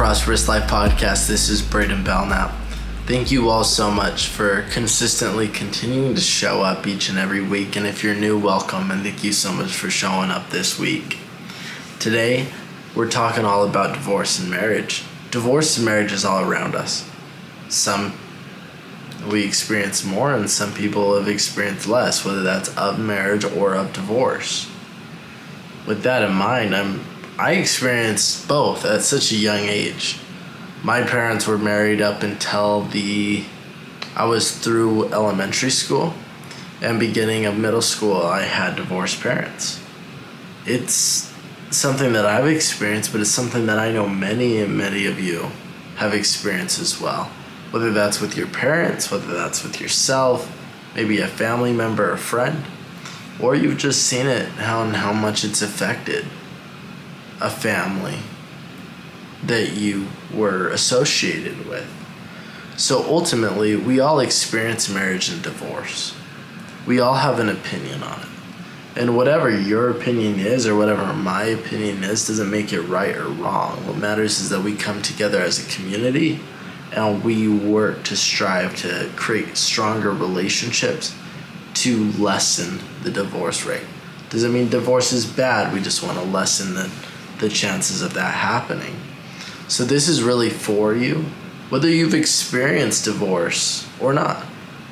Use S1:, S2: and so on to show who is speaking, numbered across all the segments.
S1: Prosperous Life Podcast. This is Braiden Belnap. Thank you all so much for consistently continuing to show up each and every week. And if you're new, welcome, and thank you so much for showing up this week. Today, we're talking all about divorce and marriage. Divorce and marriage is all around us. Some we experience more, and some people have experienced less, whether that's of marriage or of divorce. With that in mind, I experienced both at such a young age. My parents were married up until I was through elementary school, and beginning of middle school, I had divorced parents. It's something that I've experienced, but it's something that I know many of you have experienced as well. Whether that's with your parents, whether that's with yourself, maybe a family member or friend, or you've just seen it, how much it's affected a family that you were associated with. So ultimately, we all experience marriage and divorce. We all have an opinion on it. And whatever your opinion is, or whatever my opinion is, doesn't make it right or wrong. What matters is that we come together as a community and we work to strive to create stronger relationships to lessen the divorce rate. Doesn't mean divorce is bad. We just want to lessen the chances of that happening. So this is really for you, whether you've experienced divorce or not,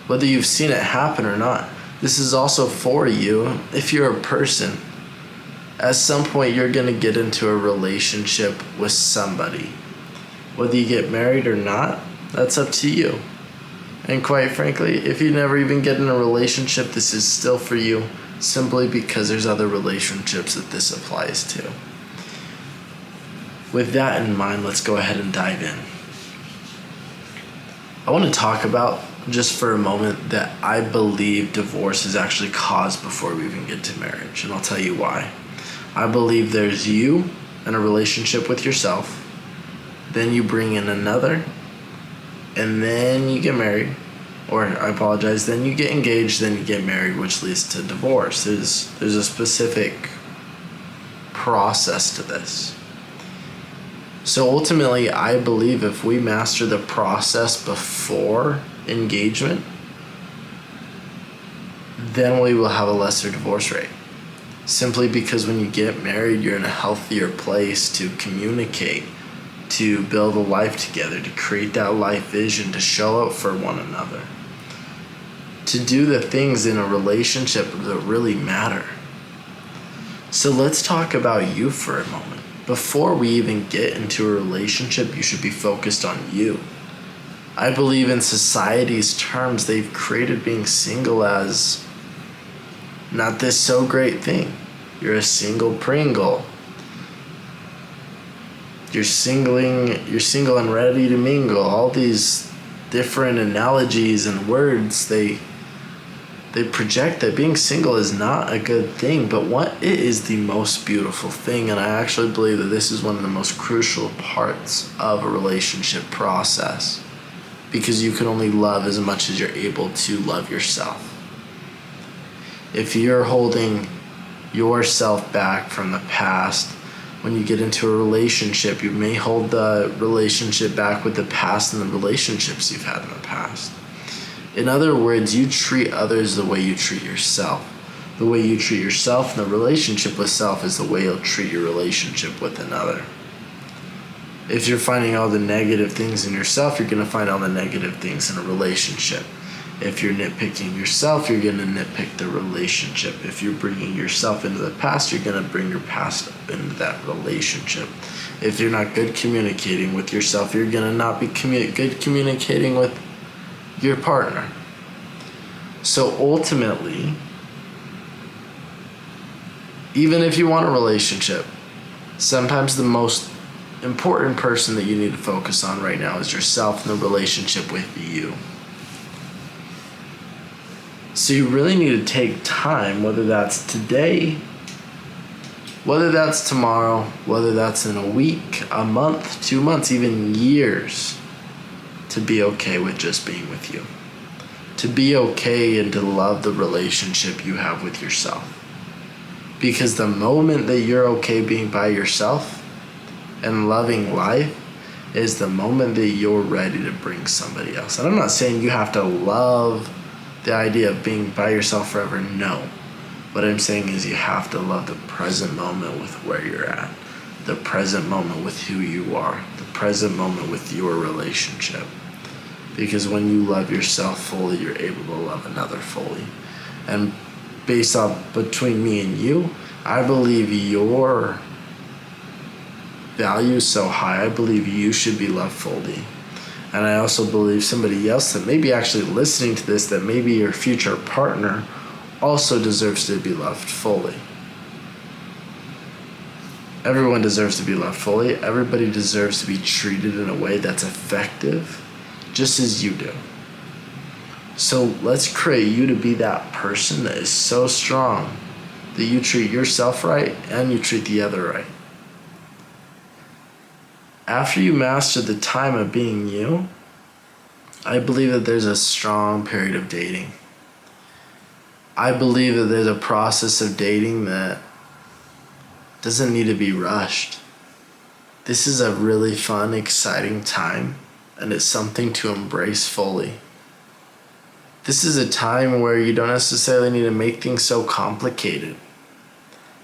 S1: whether you've seen it happen or not. This is also for you if you're a person. At some point, you're going to get into a relationship with somebody. Whether you get married or not, that's up to you. And quite frankly, if you never even get in a relationship, this is still for you, simply because there's other relationships that this applies to. With that in mind, let's go ahead and dive in. I want to talk about, just for a moment, that I believe divorce is actually caused before we even get to marriage, and I'll tell you why. I believe there's you in a relationship with yourself, then you bring in another, and then you get married, then you get engaged, then you get married, which leads to divorce. There's a specific process to this. So ultimately, I believe if we master the process before engagement, then we will have a lesser divorce rate. Simply because when you get married, you're in a healthier place to communicate, to build a life together, to create that life vision, to show up for one another, to do the things in a relationship that really matter. So let's talk about you for a moment. Before we even get into a relationship, you should be focused on you. I believe in society's terms, they've created being single as not this so great thing. You're a single Pringle. You're single and ready to mingle. All these different analogies and words, they project that being single is not a good thing, but what it is the most beautiful thing, and I actually believe that this is one of the most crucial parts of a relationship process, because you can only love as much as you're able to love yourself. If you're holding yourself back from the past, when you get into a relationship, you may hold the relationship back with the past and the relationships you've had in the past. In other words, you treat others the way you treat yourself. The way you treat yourself in the relationship with self is the way you'll treat your relationship with another. If you're finding all the negative things in yourself, you're going to find all the negative things in a relationship. If you're nitpicking yourself, you're going to nitpick the relationship. If you're bringing yourself into the past, you're going to bring your past into that relationship. If you're not good communicating with yourself, you're going to not be good communicating with your partner. So ultimately, even if you want a relationship, sometimes the most important person that you need to focus on right now is yourself and the relationship with you. So you really need to take time, whether that's today, whether that's tomorrow, whether that's in a week, a month, 2 months, even years, to be okay with just being with you. To be okay and to love the relationship you have with yourself. Because the moment that you're okay being by yourself and loving life is the moment that you're ready to bring somebody else. And I'm not saying you have to love the idea of being by yourself forever. No. What I'm saying is you have to love the present moment with where you're at, the present moment with who you are, the present moment with your relationship. Because when you love yourself fully, you're able to love another fully. And based off between me and you, I believe your value is so high. I believe you should be loved fully. And I also believe somebody else that may be actually listening to this, that maybe your future partner, also deserves to be loved fully. Everyone deserves to be loved fully. Everybody deserves to be treated in a way that's effective, just as you do. So let's create you to be that person that is so strong that you treat yourself right and you treat the other right. After you master the time of being you, I believe that there's a strong period of dating. I believe that there's a process of dating that doesn't need to be rushed. This is a really fun, exciting time, and it's something to embrace fully. This is a time where you don't necessarily need to make things so complicated.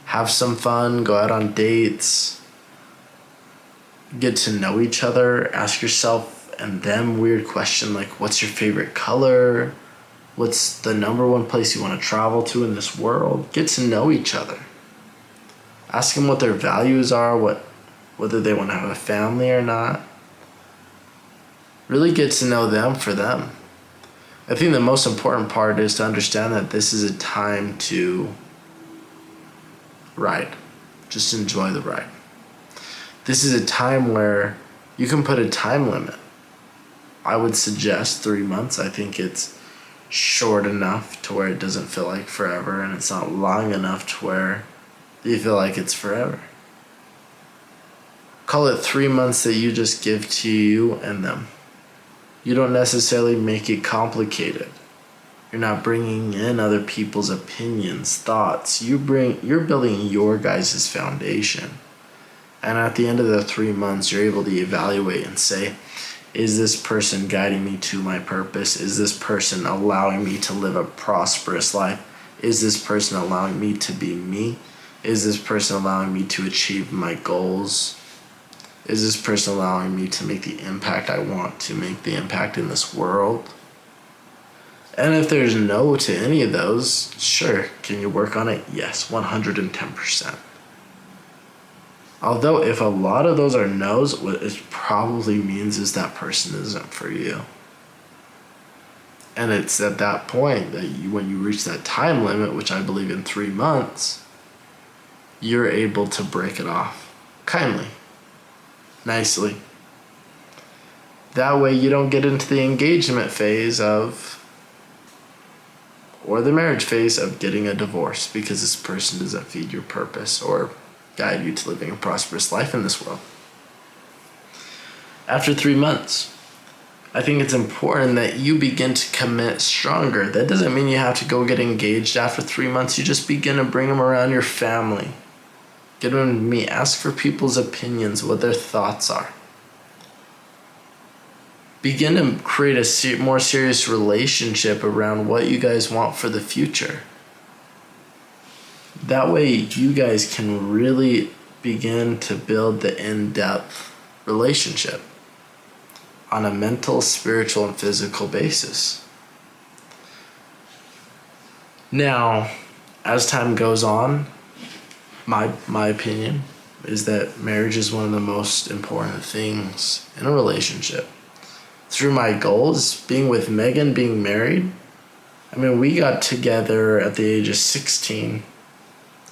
S1: Have some fun, go out on dates, get to know each other, ask yourself and them weird question like, what's your favorite color? What's the number one place you want to travel to in this world? Get to know each other. Ask them what their values are, whether they want to have a family or not. Really get to know them for them. I think the most important part is to understand that this is a time to ride. Just enjoy the ride. This is a time where you can put a time limit. I would suggest 3 months. I think it's short enough to where it doesn't feel like forever, and it's not long enough to where you feel like it's forever. Call it 3 months that you just give to you and them. You don't necessarily make it complicated. You're not bringing in other people's opinions, thoughts. You're building your guys' foundation. And at the end of the 3 months, you're able to evaluate and say, is this person guiding me to my purpose? Is this person allowing me to live a prosperous life? Is this person allowing me to be me? Is this person allowing me to achieve my goals? Is this person allowing me to make the impact I want to make, the impact in this world? And if there's no to any of those, sure, can you work on it? Yes, 110%. Although if a lot of those are no's, what it probably means is that person isn't for you. And it's at that point that when you reach that time limit, which I believe in 3 months, you're able to break it off kindly, nicely. That way you don't get into the engagement phase or the marriage phase of getting a divorce because this person doesn't feed your purpose or guide you to living a prosperous life in this world. After 3 months, I think it's important that you begin to commit stronger. That doesn't mean you have to go get engaged after 3 months. You just begin to bring them around your family. Get them to meet. Ask for people's opinions, what their thoughts are. Begin to create a more serious relationship around what you guys want for the future. That way you guys can really begin to build the in-depth relationship on a mental, spiritual, and physical basis. Now, as time goes on, my opinion is that marriage is one of the most important things in a relationship. Through my goals, being with Maeghan, being married, we got together at the age of 16,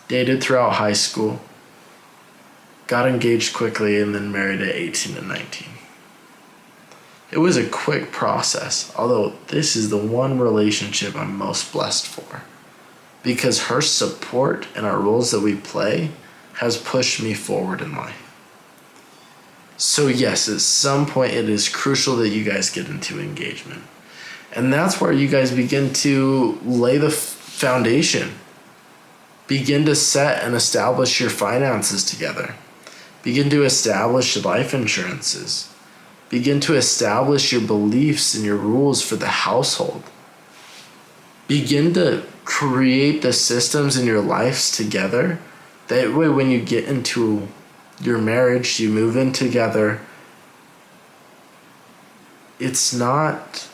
S1: dated throughout high school, got engaged quickly, and then married at 18 and 19. It was a quick process, although this is the one relationship I'm most blessed for, because her support and our roles that we play has pushed me forward in life. So yes, at some point it is crucial that you guys get into engagement. And that's where you guys begin to lay the foundation. Begin to set and establish your finances together. Begin to establish life insurances. Begin to establish your beliefs and your rules for the household. Begin to create the systems in your lives together. That way, when you get into your marriage, you move in together, it's not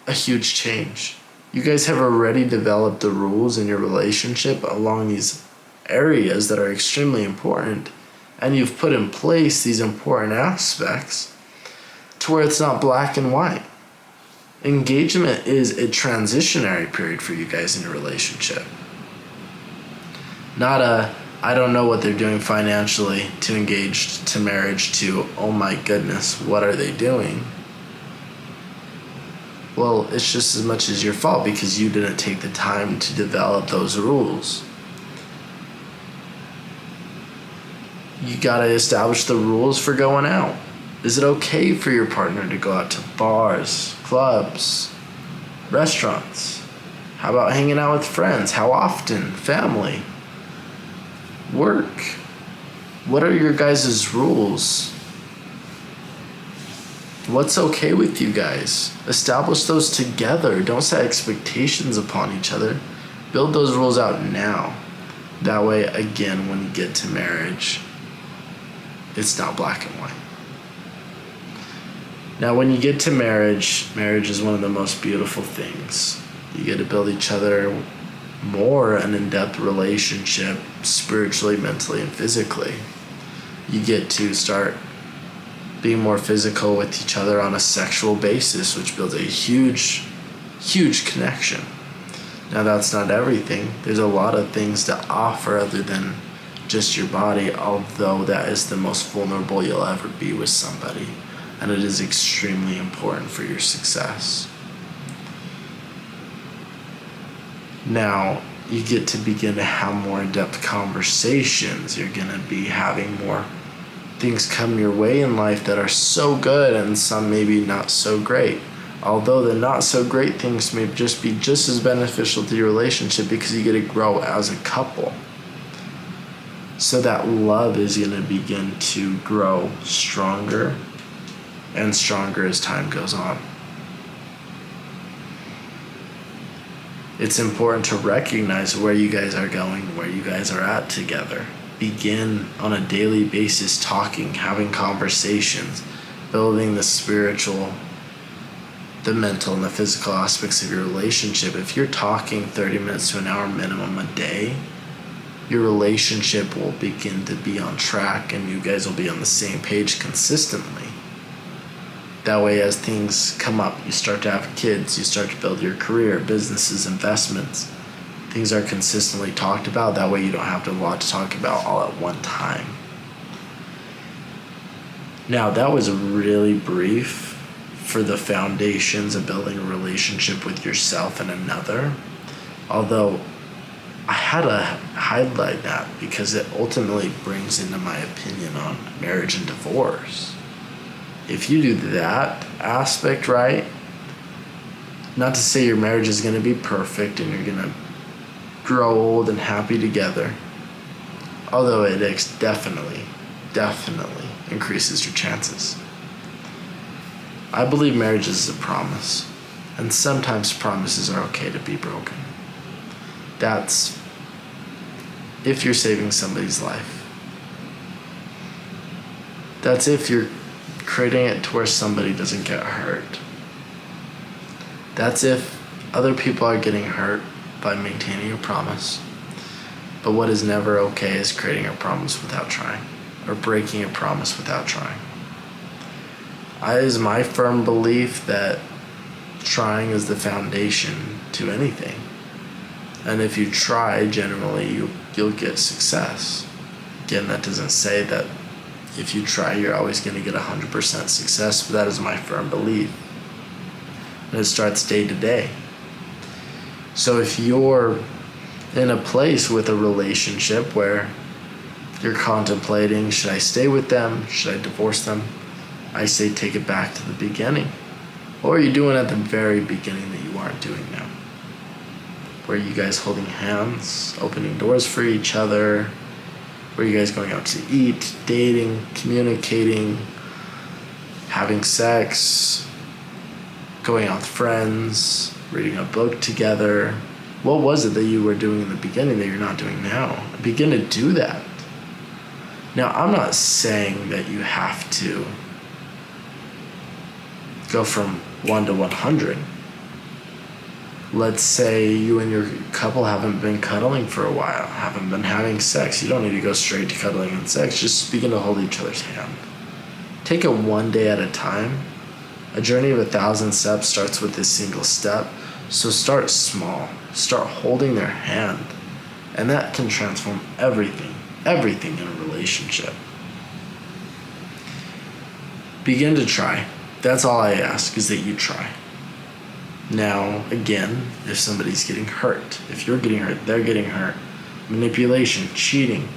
S1: a huge change. You guys have already developed the rules in your relationship along these areas that are extremely important, and you've put in place these important aspects to where it's not black and white. Engagement is a transitionary period for you guys in your relationship. Not a, I don't know what they're doing financially, to engaged to marriage, to, oh my goodness, what are they doing? Well, it's just as much as your fault because you didn't take the time to develop those rules. You gotta establish the rules for going out. Is it okay for your partner to go out to bars, clubs, restaurants? How about hanging out with friends? How often? Family? Work? What are your guys' rules? What's okay with you guys? Establish those together. Don't set expectations upon each other. Build those rules out now. That way, again, when you get to marriage, it's not black and white. Now, when you get to marriage is one of the most beautiful things. You get to build each other more an in-depth relationship, spiritually, mentally, and physically. You get to start being more physical with each other on a sexual basis, which builds a huge, huge connection. Now, that's not everything. There's a lot of things to offer other than just your body, although that is the most vulnerable you'll ever be with somebody. And it is extremely important for your success. Now, you get to begin to have more in-depth conversations. You're going to be having more things come your way in life that are so good and some maybe not so great. Although the not so great things may just be just as beneficial to your relationship because you get to grow as a couple. So that love is going to begin to grow stronger and stronger as time goes on. It's important to recognize where you guys are going, where you guys are at together. Begin on a daily basis talking, having conversations, building the spiritual, the mental, and the physical aspects of your relationship. If you're talking 30 minutes to an hour minimum a day, your relationship will begin to be on track and you guys will be on the same page consistently. That way, as things come up, you start to have kids, you start to build your career, businesses, investments. Things are consistently talked about. That way you don't have a lot to talk about all at one time. Now, that was really brief for the foundations of building a relationship with yourself and another. Although, I had to highlight that because it ultimately brings into my opinion on marriage and divorce. If you do that aspect right, not to say your marriage is going to be perfect and you're going to grow old and happy together, although it definitely increases your chances. I believe marriage is a promise, and sometimes promises are okay to be broken. That's if you're saving somebody's life. That's if you're creating it to where somebody doesn't get hurt. That's if other people are getting hurt by maintaining a promise. But what is never okay is creating a promise without trying, or breaking a promise without trying. It is my firm belief that trying is the foundation to anything. And if you try, generally you'll get success. Again, that doesn't say that if you try, you're always going to get 100% success, but that is my firm belief. And it starts day to day. So if you're in a place with a relationship where you're contemplating, should I stay with them? Should I divorce them? I say take it back to the beginning. Or are you doing at the very beginning that you aren't doing now? Where you guys holding hands, opening doors for each other, where you guys going out to eat, dating, communicating, having sex, going out with friends, reading a book together. What was it that you were doing in the beginning that you're not doing now? Begin to do that. Now, I'm not saying that you have to go from 1 to 100. Let's say you and your couple haven't been cuddling for a while, haven't been having sex. You don't need to go straight to cuddling and sex. Just begin to hold each other's hand. Take it one day at a time. A journey of 1,000 steps starts with this single step. So start small. Start holding their hand. And that can transform everything in a relationship. Begin to try. That's all I ask, is that you try. Now, again, if somebody's getting hurt, if you're getting hurt, they're getting hurt. Manipulation, cheating,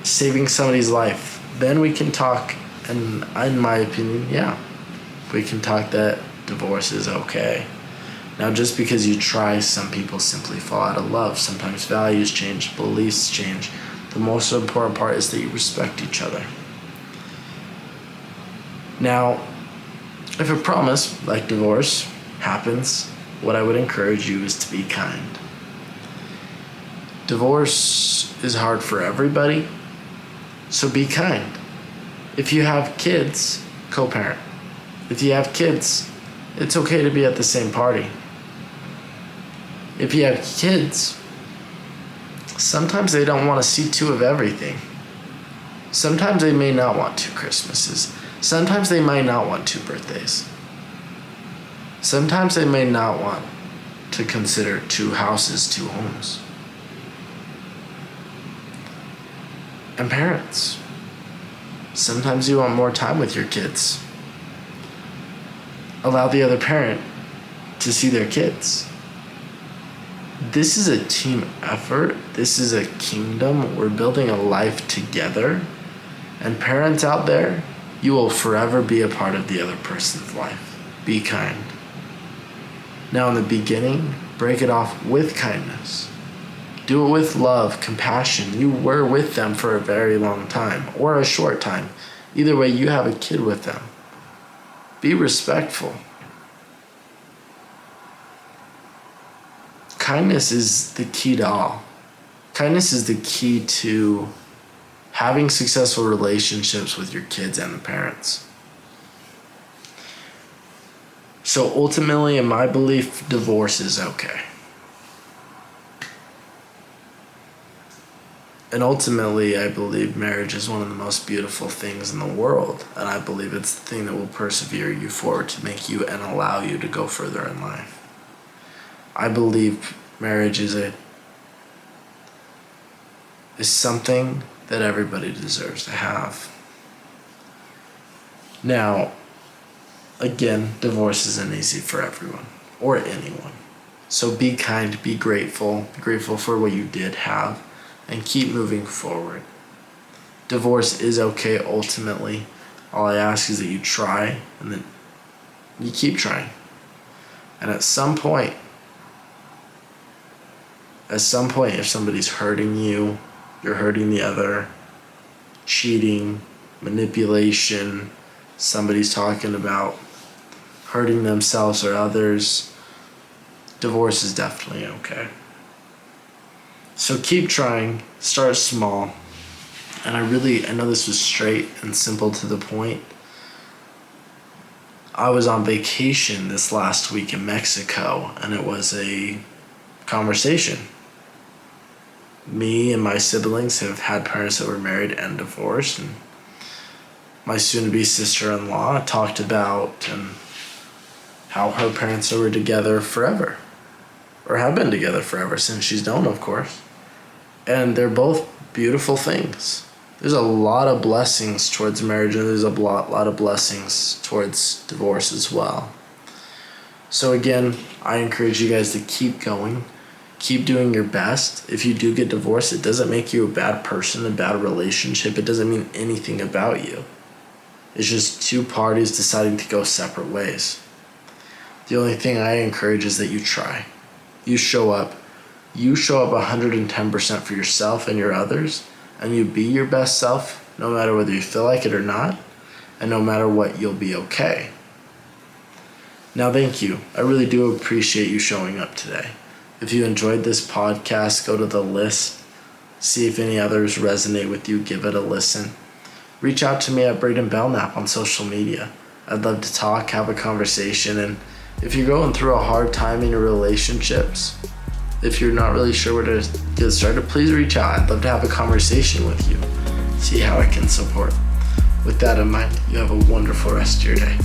S1: saving somebody's life, then we can talk, and in my opinion, yeah, we can talk that divorce is okay. Now, just because you try, some people simply fall out of love. Sometimes values change, beliefs change. The most important part is that you respect each other. Now, if a promise, like divorce, happens, what I would encourage you is to be kind. Divorce is hard for everybody, so be kind. If you have kids, co-parent. If you have kids, it's okay to be at the same party. If you have kids, sometimes they don't want to see two of everything. Sometimes they may not want 2 Christmases. Sometimes they might not want 2 birthdays. Sometimes they may not want to consider 2 houses, 2 homes. And parents, sometimes you want more time with your kids. Allow the other parent to see their kids. This is a team effort. This is a kingdom. We're building a life together. And parents out there, you will forever be a part of the other person's life. Be kind. Now, in the beginning, break it off with kindness. Do it with love, compassion. You were with them for a very long time or a short time. Either way, you have a kid with them. Be respectful. Kindness is the key to all. Kindness is the key to having successful relationships with your kids and the parents. So ultimately, in my belief, divorce is okay. And ultimately, I believe marriage is one of the most beautiful things in the world. And I believe it's the thing that will persevere you forward to make you and allow you to go further in life. I believe marriage is something that everybody deserves to have. Now, again, divorce isn't easy for everyone or anyone. So be kind, be grateful for what you did have, and keep moving forward. Divorce is okay ultimately. All I ask is that you try, and then you keep trying. And at some point, if somebody's hurting you, you're hurting the other, cheating, manipulation, somebody's talking about hurting themselves or others, divorce is definitely okay. So keep trying, start small. And I know this was straight and simple to the point. I was on vacation this last week in Mexico, and it was a conversation. Me and my siblings have had parents that were married and divorced, and my soon-to-be sister-in-law talked about how her parents were together forever, or have been together forever since she's known, of course. And they're both beautiful things. There's a lot of blessings towards marriage, and there's a lot of blessings towards divorce as well. So again, I encourage you guys to keep going. Keep doing your best. If you do get divorced, it doesn't make you a bad person, a bad relationship. It doesn't mean anything about you. It's just 2 parties deciding to go separate ways. The only thing I encourage is that you try. You show up. You show up 110% for yourself and your others, and you be your best self, no matter whether you feel like it or not, and no matter what, you'll be okay. Now, thank you. I really do appreciate you showing up today. If you enjoyed this podcast, go to the list, see if any others resonate with you, give it a listen. Reach out to me at Braiden Belnap on social media. I'd love to talk, have a conversation, and if you're going through a hard time in your relationships, if you're not really sure where to get started, please reach out. I'd love to have a conversation with you, see how I can support. With that in mind, you have a wonderful rest of your day.